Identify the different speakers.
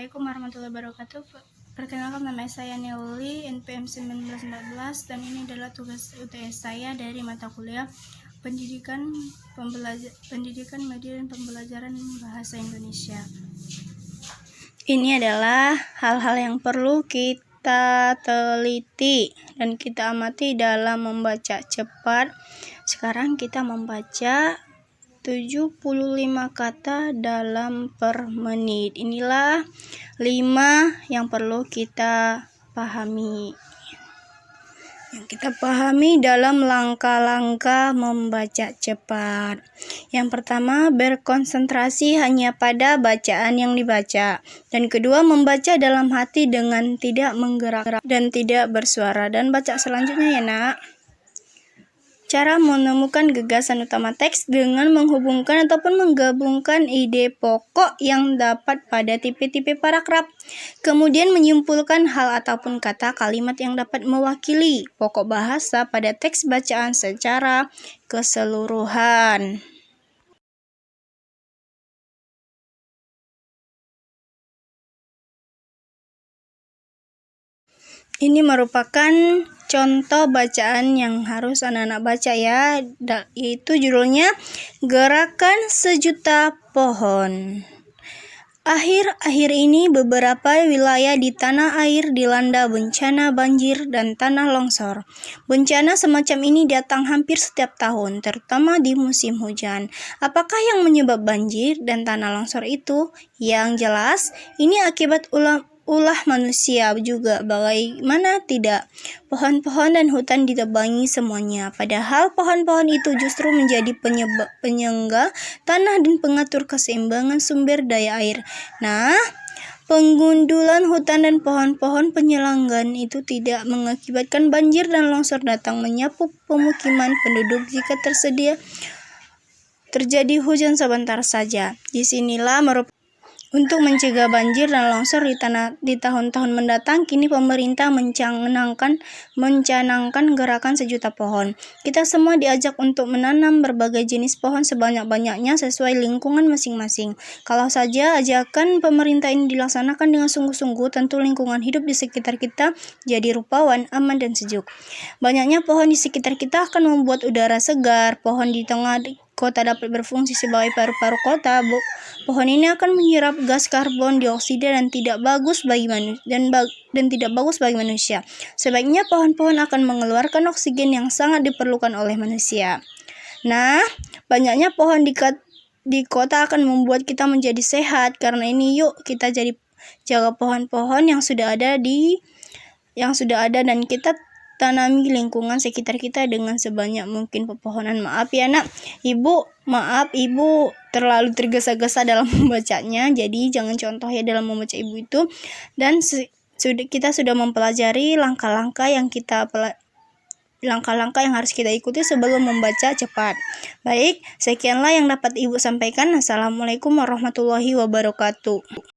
Speaker 1: Assalamualaikum warahmatullahi wabarakatuh. Perkenalkan, nama saya Neuli, NPM 1914, dan ini adalah tugas UTS saya dari mata kuliah Pendidikan Media dan Pembelajaran Bahasa Indonesia. Ini adalah hal-hal yang perlu kita teliti dan kita amati dalam membaca cepat. Sekarang kita membaca 75 kata dalam per menit. Inilah 5 yang perlu kita pahami. Yang kita pahami dalam langkah-langkah membaca cepat. Yang pertama, berkonsentrasi hanya pada bacaan yang dibaca. Dan kedua, membaca dalam hati dengan tidak menggerak dan tidak bersuara. Dan baca selanjutnya ya nak. Cara menemukan gagasan utama teks dengan menghubungkan ataupun menggabungkan ide pokok yang dapat pada tipe-tipe paragraf. Kemudian menyimpulkan hal ataupun kata kalimat yang dapat mewakili pokok bahasa pada teks bacaan secara keseluruhan. Ini merupakan contoh bacaan yang harus anak-anak baca ya, yaitu judulnya Gerakan Sejuta Pohon. Akhir-akhir ini beberapa wilayah di tanah air dilanda bencana banjir dan tanah longsor. Bencana semacam ini datang hampir setiap tahun, terutama di musim hujan. Apakah yang menyebab banjir dan tanah longsor itu? Yang jelas, ini akibat ulah manusia juga, bagaimana tidak. Pohon-pohon dan hutan ditebangi semuanya, padahal pohon-pohon itu justru menjadi penyangga tanah dan pengatur keseimbangan sumber daya air. Nah, penggundulan hutan dan pohon-pohon penyelanggan itu tidak mengakibatkan banjir dan longsor datang menyapu pemukiman penduduk jika terjadi hujan sebentar saja. Disinilah untuk mencegah banjir dan longsor di tahun-tahun mendatang, kini pemerintah mencanangkan gerakan sejuta pohon. Kita semua diajak untuk menanam berbagai jenis pohon sebanyak-banyaknya sesuai lingkungan masing-masing. Kalau saja ajakan pemerintah ini dilaksanakan dengan sungguh-sungguh, tentu lingkungan hidup di sekitar kita jadi rupawan, aman, dan sejuk. Banyaknya pohon di sekitar kita akan membuat udara segar. Pohon di tengah kota dapat berfungsi sebagai paru-paru kota. Pohon ini akan menyerap gas karbon dioksida dan tidak bagus bagi manusia. Sebaiknya pohon-pohon akan mengeluarkan oksigen yang sangat diperlukan oleh manusia. Nah, banyaknya pohon di kota akan membuat kita menjadi sehat. Karena ini yuk kita jadi jaga pohon-pohon yang sudah ada dan kita tanami lingkungan sekitar kita dengan sebanyak mungkin pepohonan. Maaf ya nak, ibu terlalu tergesa-gesa dalam membacanya, jadi jangan contoh ya dalam membaca ibu itu. Dan kita sudah mempelajari langkah-langkah yang harus kita ikuti sebelum membaca cepat. Baik, sekianlah yang dapat ibu sampaikan. Assalamualaikum warahmatullahi wabarakatuh.